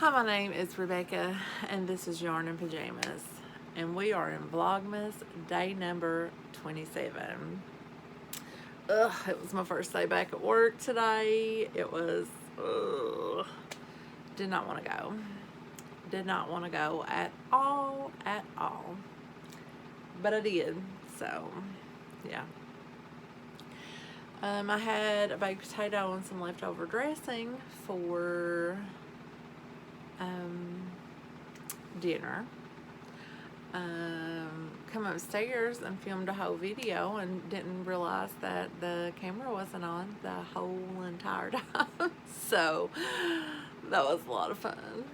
Hi, my name is Rebecca, and this is Yarn and Pajamas, and we are in Vlogmas day number 27. It was my first day back at work today. It was, did not want to go. Did not want to go at all. But I did, so, yeah. I had a baked potato and some leftover dressing for dinner. Come upstairs and filmed a whole video and didn't realize that the camera wasn't on the whole entire time. So that was a lot of fun.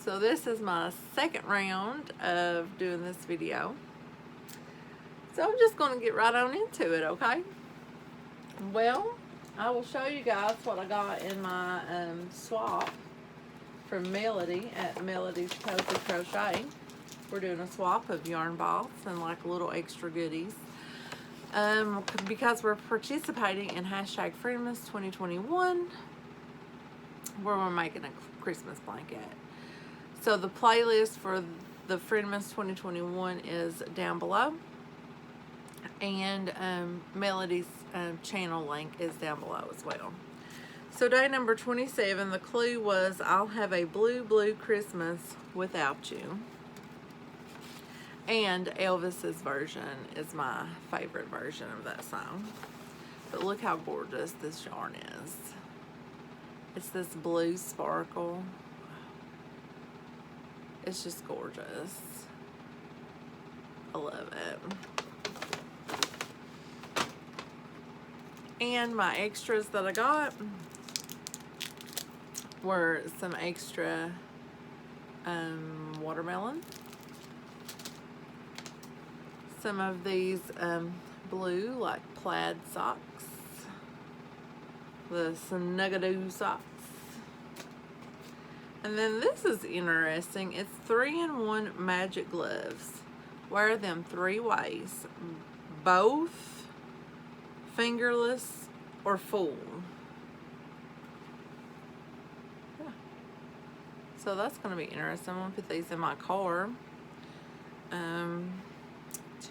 So this is my second round of doing this video. So I'm just going to get right on into it, okay? Well, I will show you guys what I got in my swap from Melody at Melody's Cozy Crochet. We're doing a swap of yarn balls and like little extra goodies. Because we're participating in hashtag Friendmas 2021, where we're making a Christmas blanket. So the playlist for the Friendmas 2021 is down below. And Melody's channel link is down below as well. So day number 27, the clue was I'll have a blue Christmas without you. And Elvis's version is my favorite version of that song. But look how gorgeous this yarn is. It's this blue sparkle. It's just gorgeous. I love it. And my extras that I got were some extra watermelon, some of these blue like plaid socks, the Snuggadoo socks, and then this is interesting. It's 3-in-1 magic gloves. Wear them 3 ways, both fingerless or full. Yeah. So that's going to be interesting. I'm going to put these in my car to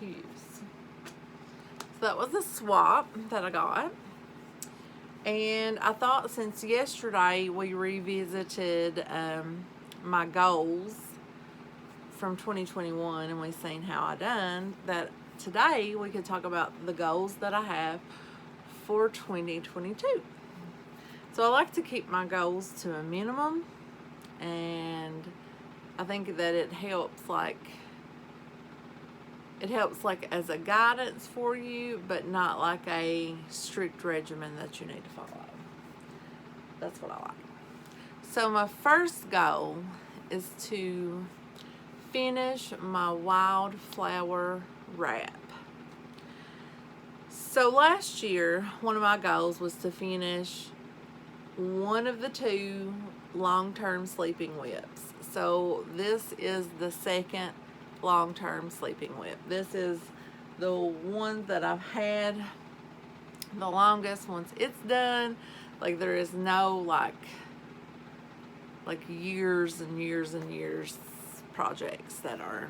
use. So that was a swap that I got. And I thought since yesterday we revisited my goals from 2021 and we've seen how I done, that today we could talk about the goals that I have for 2022. So I like to keep my goals to a minimum, and I think that it helps like as a guidance for you, but not like a strict regimen that you need to follow. That's what I like. So my first goal is to finish my wildflower wrap. So last year, one of my goals was to finish one of the 2 long-term sleeping whips. So this is the second long-term sleeping whip. This is the one that I've had the longest. Once it's done, like there is no like years and years and years projects that are,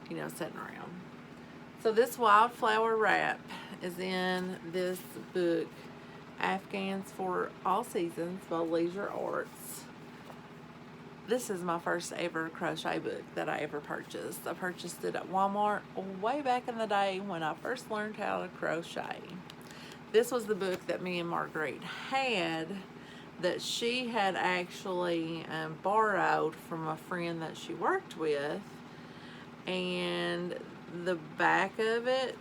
you know, sitting around. So this wildflower wrap is in this book, Afghans for All Seasons by Leisure Arts. This is my first ever crochet book that I ever purchased. I purchased it at Walmart way back in the day when I first learned how to crochet. This was the book that me and Marguerite had, that she had actually borrowed from a friend that she worked with. And the back of it,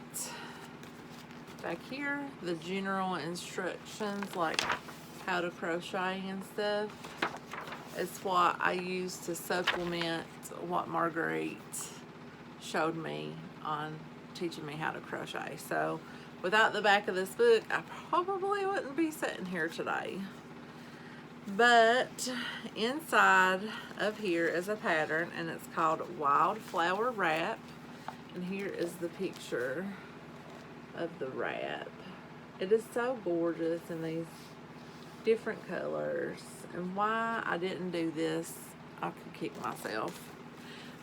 back here, the general instructions like how to crochet and stuff, it's what I use to supplement what Marguerite showed me on teaching me how to crochet. So without the back of this book, I probably wouldn't be sitting here today. But inside of here is a pattern, and it's called Wildflower Wrap. And here is the picture of the wrap. It is so gorgeous in these different colors, And why I didn't do this, I could kick myself.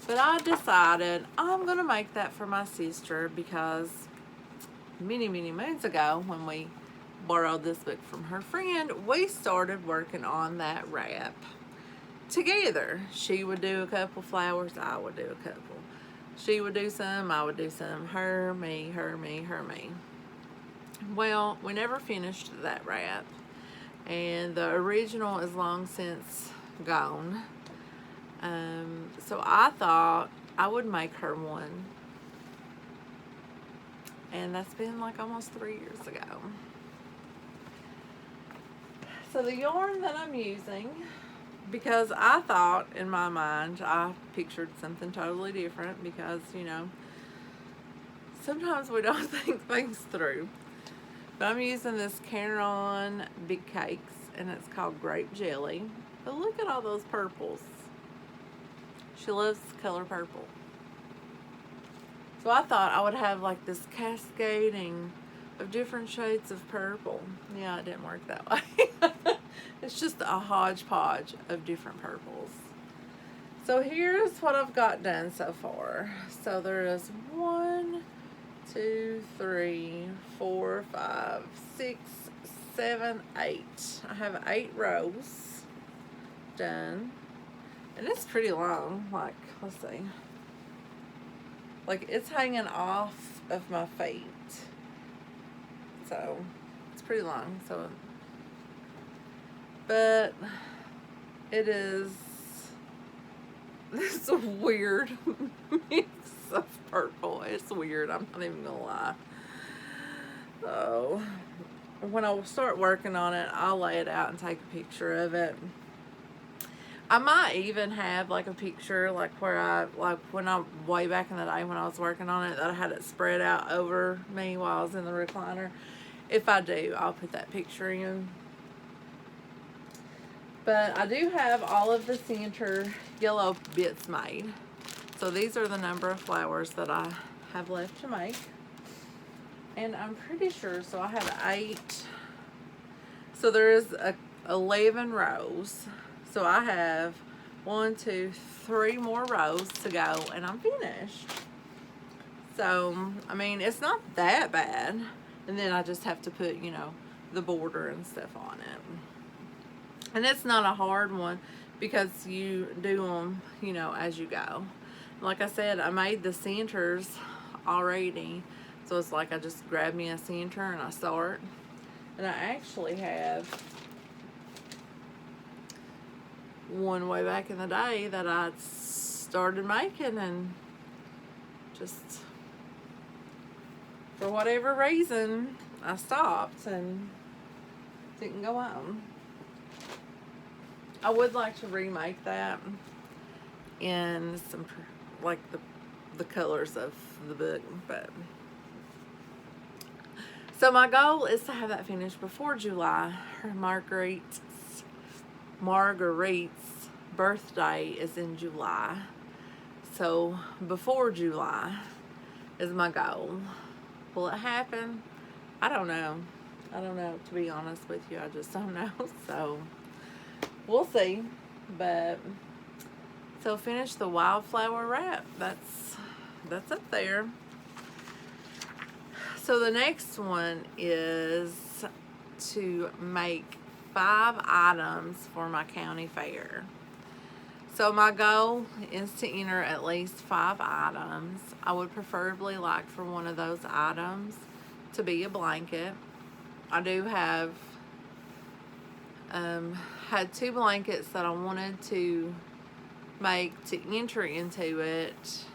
But I decided I'm going to make that for my sister because many moons ago when we borrowed this book from her friend, we started working on that wrap together. She would do a couple flowers, I would do a couple. She would do some, I would do some. Her, me, her, me, her, me. Well, we never finished that wrap, and the original is long since gone. So I thought I would make her one, and that's been like almost 3 years ago. So the yarn that I'm using, because I thought in my mind, I pictured something totally different because, you know, sometimes we don't think things through. But I'm using this Cornett Big Cakes, and it's called Grape Jelly. But look at all those purples. She loves color purple. So I thought I would have like this cascading of different shades of purple. Yeah, it didn't work that way. It's just a hodgepodge of different purples. So here's what I've got done so far. So there is 1, 2, 3, 4, 5, 6, 7, 8. I have 8 rows done. And it's pretty long. Like, let's see. Like, it's hanging off of my feet. So, it's pretty long. So, but it is this weird mix of purple. It's weird. I'm not even gonna lie. So, when I start working on it, I'll lay it out and take a picture of it. I might even have like a picture like where way back in the day when I was working on it, that I had it spread out over me while I was in the recliner. If I do, I'll put that picture in. But I do have all of the center yellow bits made. So these are the number of flowers that I have left to make. And I'm pretty sure, so I have 8. So there is 11 rows. So I have 1, 2, 3 more rows to go, and I'm finished. So, I mean, it's not that bad. And then I just have to put, you know, the border and stuff on it. And it's not a hard one because you do them, you know, as you go. Like I said, I made the centers already. So it's like I just grab me a center and I start. And I actually have one way back in the day that I started making, and just for whatever reason I stopped and didn't go on. I would like to remake that in some like the colors of the book, but so my goal is to have that finished before July. Her Marguerite's birthday is in July, so before July is my goal. Will it happen? I don't know. To be honest with you, I just don't know. So we'll see. But so finish the wildflower wrap. That's up there. So the next one is to make 5 items for my county fair. So my goal is to enter at least 5 items. I would preferably like for one of those items to be a blanket. I do have had 2 blankets that I wanted to make to enter into it.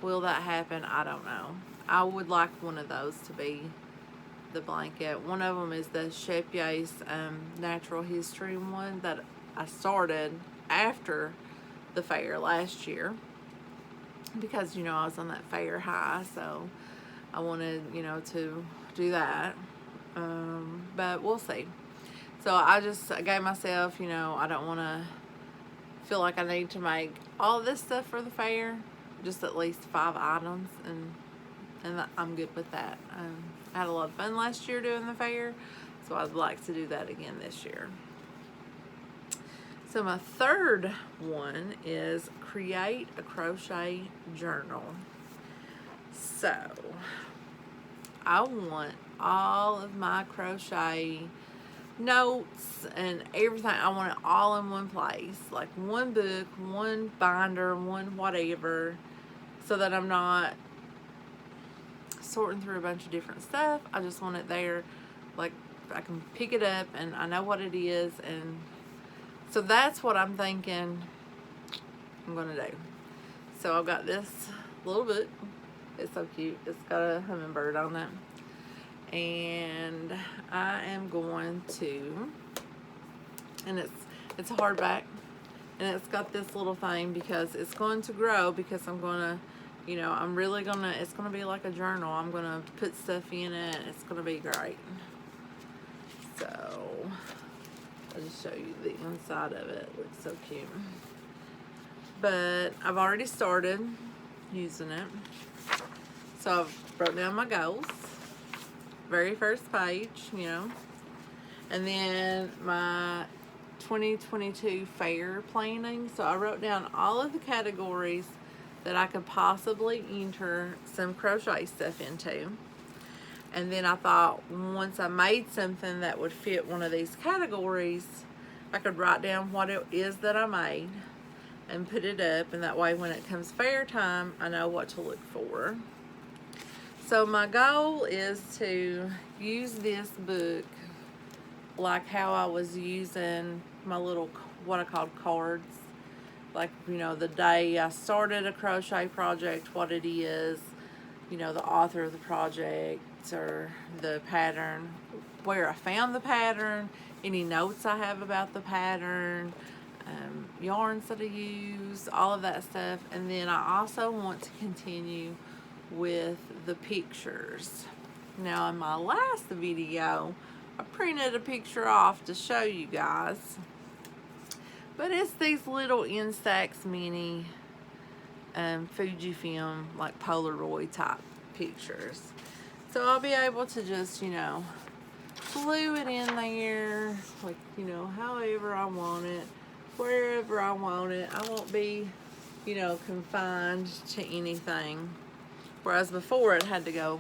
Will that happen? I don't know. I would like one of those to be the blanket. One of them is the Shepya's natural history one that I started after the fair last year because, you know, I was on that fair high, so I wanted, you know, to do that. But we'll see. So I gave myself, you know, I don't want to feel like I need to make all this stuff for the fair, just at least 5 items, and I'm good with that. I had a lot of fun last year doing the fair, so I'd like to do that again this year. So my third one is create a crochet journal. So I want all of my crochet notes and everything, I want it all in one place, like one book, one binder, one whatever, so that I'm not sorting through a bunch of different stuff. I just want it there, like I can pick it up and I know what it is. And so that's what I'm thinking I'm gonna do. So I've got this little book. It's so cute. It's got a hummingbird on it. And I am going to, and it's a hardback, and it's got this little thing because it's going to grow, because I'm gonna, you know, I'm really gonna, it's gonna be like a journal. I'm gonna put stuff in it. It's gonna be great. So I'll just show you the inside of it. It looks so cute. But I've already started using it. So I've wrote down my goals. Very first page, you know. And then my 2022 fair planning. So I wrote down all of the categories that I could possibly enter some crochet stuff into. And then I thought once I made something that would fit one of these categories, I could write down what it is that I made and put it up, and that way when it comes fair time, I know what to look for. So my goal is to use this book like how I was using my little, what I called cards. Like, you know, the day I started a crochet project, what it is, you know, the author of the project or the pattern, where I found the pattern, any notes I have about the pattern, yarns that I use, all of that stuff. And then I also want to continue with the pictures. Now in my last video, I printed a picture off to show you guys. But it's these little Instax mini Fujifilm, like Polaroid type pictures. So I'll be able to just, you know, glue it in there, like, you know, however I want it, wherever I want it. I won't be, you know, confined to anything. Whereas before it had to go,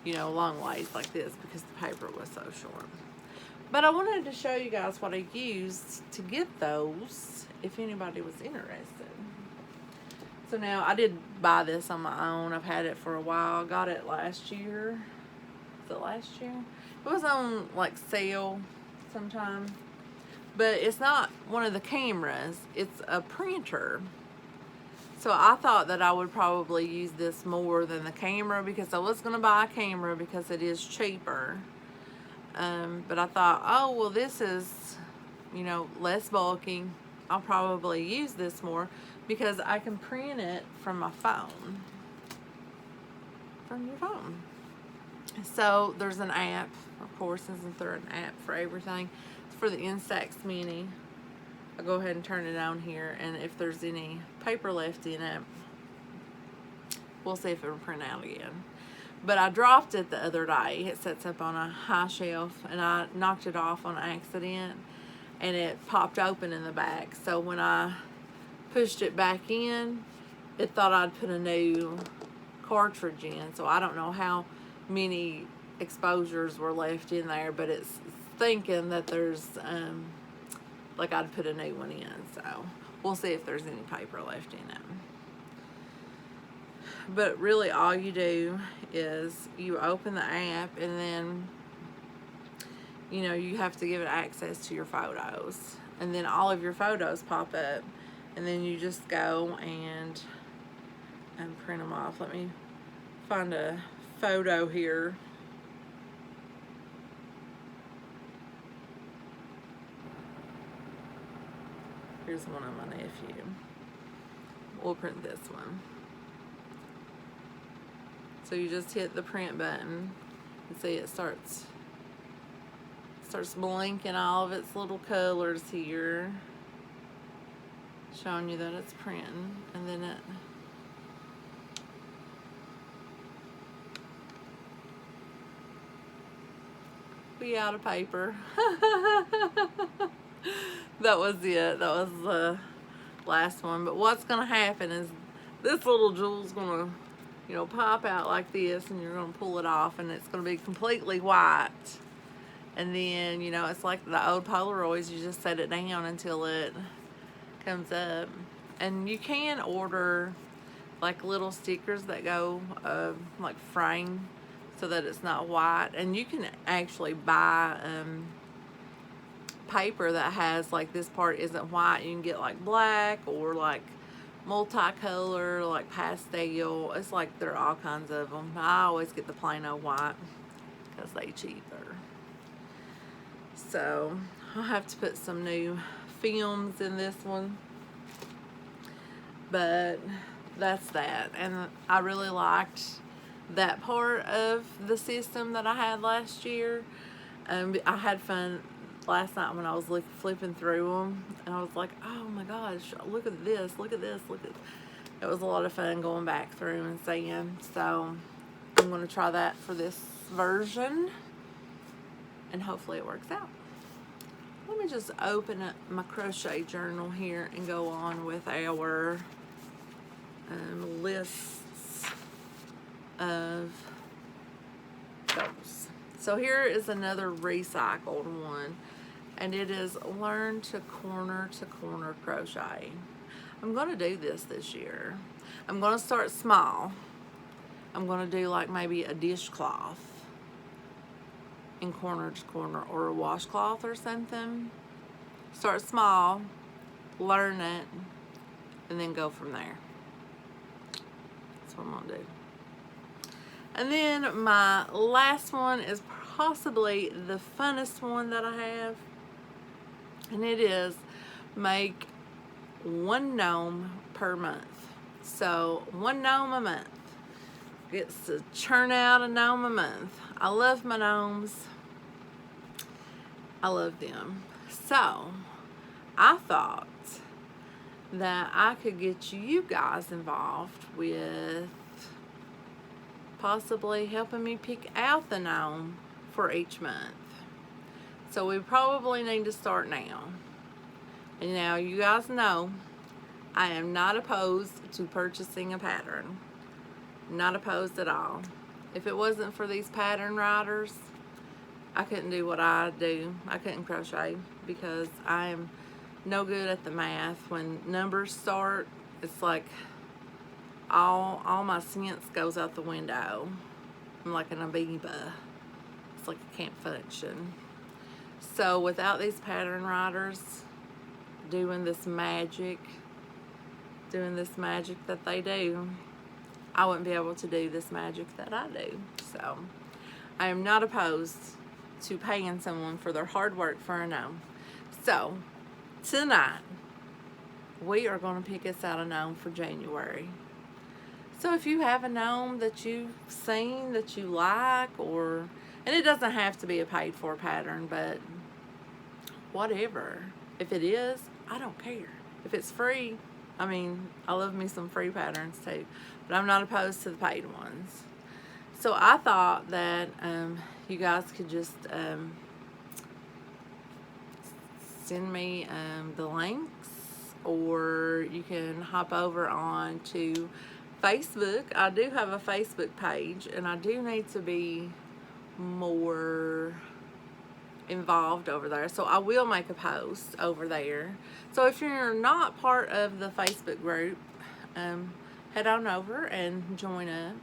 you know, long ways like this because the paper was so short. But I wanted to show you guys what I used to get those, if anybody was interested. So now I did buy this on my own. I've had it for a while. I got it last year. Was it last year? It was on like sale sometime. But it's not one of the cameras. It's a printer. So I thought that I would probably use this more than the camera, because I was going to buy a camera because it is cheaper. But I thought, oh, well, this is, you know, less bulky. I'll probably use this more because I can print it from my phone. From your phone. So there's an app, of course, isn't there an app for everything? It's for the Instax Mini. I'll go ahead and turn it on here, and if there's any paper left in it, we'll see if it'll print out again. But I dropped it the other day. It sits up on a high shelf, and I knocked it off on accident, and it popped open in the back. So when I pushed it back in, it thought I'd put a new cartridge in. So I don't know how many exposures were left in there, but it's thinking that there's like I'd put a new one in. So we'll see if there's any paper left in it. But really all you do is you open the app, and then, you know, you have to give it access to your photos, and then all of your photos pop up, and then you just go and print them off. Let me find a photo here. Here's one of my nephew. We'll print this one. So you just hit the print button and see it starts blinking all of its little colors here, showing you that it's printing, and then it be out of paper. that was it. That was the last one. But what's going to happen is this little jewel's going to, you know, pop out like this, and you're going to pull it off, and it's going to be completely white. And then, you know, it's like the old Polaroids. You just set it down until it comes up. And you can order like little stickers that go like frame so that it's not white. And you can actually buy paper that has like this part isn't white. You can get like black or like multicolor, like pastel. It's like there are all kinds of them. I always get the plain old white because they cheaper. So I'll have to put some new films in this one, but that's that. And I really liked that part of the system that I had last year. I had fun last night when I was flipping through them, and I was like, oh my gosh, look at this, look at this, look at. It was a lot of fun going back through and seeing. So I'm going to try that for this version, and hopefully it works out. Let me just open up my crochet journal here and go on with our lists of those. So here is another recycled one, and it is Learn to Corner Crochet. I'm going to do this year. I'm going to start small. I'm going to do like maybe a dishcloth in corner to corner, or a washcloth or something. Start small, learn it, and then go from there. That's what I'm going to do. And then my last one is possibly the funnest one that I have, and it is make one gnome per month. So one gnome a month gets to churn out a gnome a month. I love my gnomes. I love them. So I thought that I could get you guys involved with possibly helping me pick out the gnome for each month. So we probably need to start now. And now you guys know I am not opposed to purchasing a pattern. Not opposed at all. If it wasn't for these pattern writers, I couldn't do what I do. I couldn't crochet because I am no good at the math. When numbers start, it's like all my sense goes out the window. I'm like an amoeba. It's like I can't function. So without these pattern writers doing this magic that they do, I wouldn't be able to do this magic that I do. So I am not opposed to paying someone for their hard work for a gnome. So tonight we are going to pick us out a gnome for January. So if you have a gnome that you've seen that you like, or, and it doesn't have to be a paid for pattern, but whatever. If it is, I don't care. If it's free, I mean, I love me some free patterns too, but I'm not opposed to the paid ones. So I thought that you guys could just send me the links, or you can hop over on to Facebook. I do have a Facebook page, and I do need to be more involved over there, so I will make a post over there. So if you're not part of the Facebook group, head on over and join up.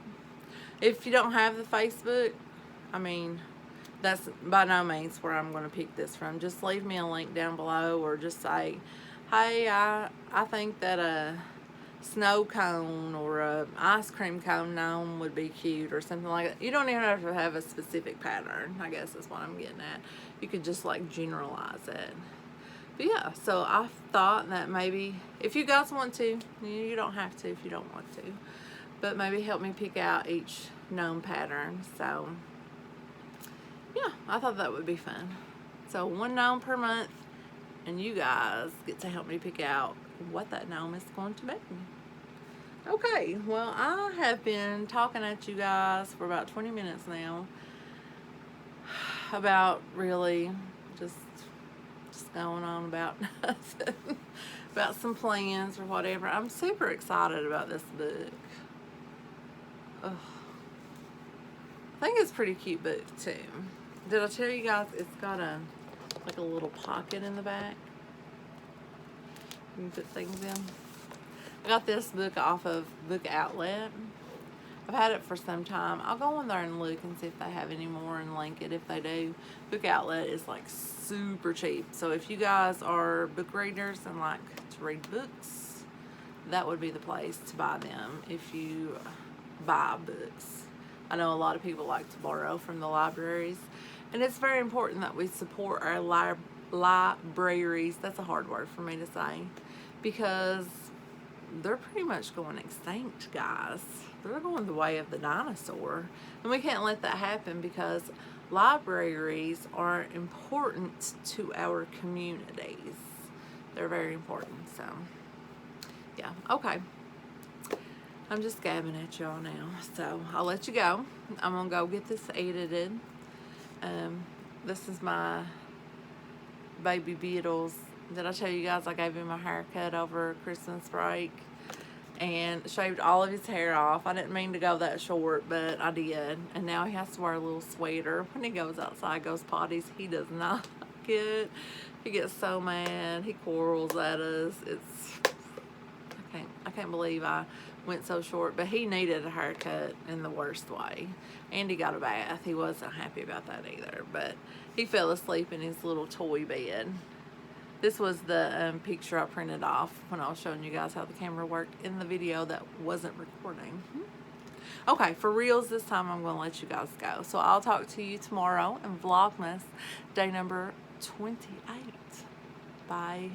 If you don't have the Facebook, I mean, that's by no means where I'm going to pick this from. Just leave me a link down below, or just say, hey, I think that a snow cone or a ice cream cone gnome would be cute, or something like that. You don't even have to have a specific pattern, I guess is what I'm getting at. You could just like generalize it. But yeah, so I thought that maybe if you guys want to, you don't have to if you don't want to, but maybe help me pick out each gnome pattern. So yeah, I thought that would be fun. So one gnome per month, and you guys get to help me pick out what that gnome is going to be. Okay, well, I have been talking at you guys for about 20 minutes now about really just going on about nothing, about some plans or whatever. I'm super excited about this book. Ugh. I think it's a pretty cute book too. Did I tell you guys it's got like a little pocket in the back? You can put things in. I got this book off of Book Outlet. I've had it for some time. I'll go in there and look and see if they have any more and link it if they do. Book Outlet is like super cheap. So if you guys are book readers and like to read books, that would be the place to buy them if you buy books. I know a lot of people like to borrow from the libraries, and it's very important that we support our libraries. That's a hard word for me to say, because they're pretty much going extinct, guys. They're going the way of the dinosaur, and we can't let that happen because libraries are important to our communities. They're very important. So yeah, okay, I'm just gabbing at y'all now, so I'll let you go. I'm gonna go get this edited. This is my baby Beetles. Did I tell you guys I gave him a haircut over Christmas break and shaved all of his hair off? I didn't mean to go that short, but I did. And now he has to wear a little sweater when he goes outside, goes potties. He does not like it. He gets so mad. He quarrels at us. I can't believe I went so short, but he needed a haircut in the worst way. And he got a bath. He wasn't happy about that either, but he fell asleep in his little toy bed. This was the picture I printed off when I was showing you guys how the camera worked in the video that wasn't recording. Okay, for reals this time, I'm going to let you guys go. So I'll talk to you tomorrow in Vlogmas, day number 28. Bye.